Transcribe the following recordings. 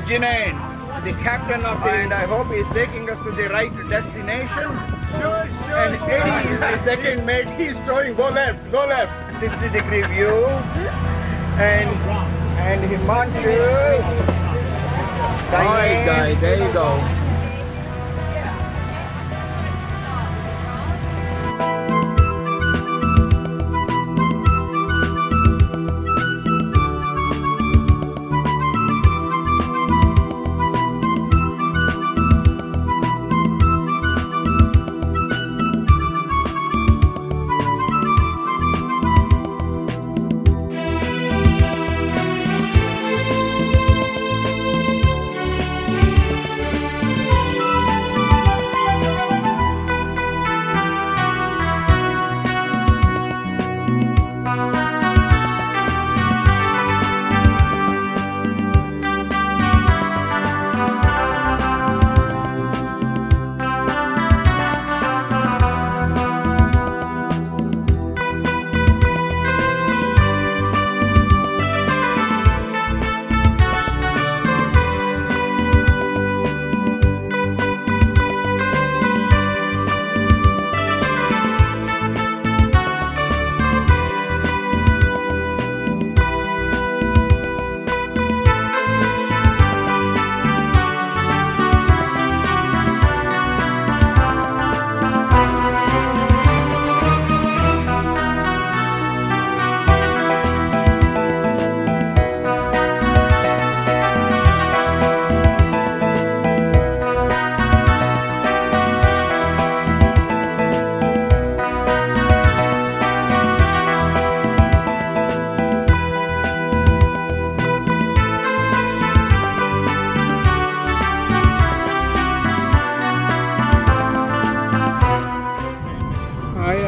Jinan, the captain of the, and I hope he's taking us to the right destination. And Eddie is the second mate. He's throwing, go left, 60-degree view. And Himanshu. Alright guys, there you go.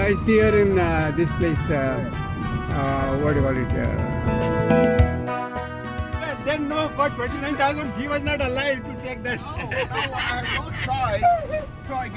I see her in this place, what do you call it? Then no, for 29,000 she was not alive to take that. No, I have no choice. So I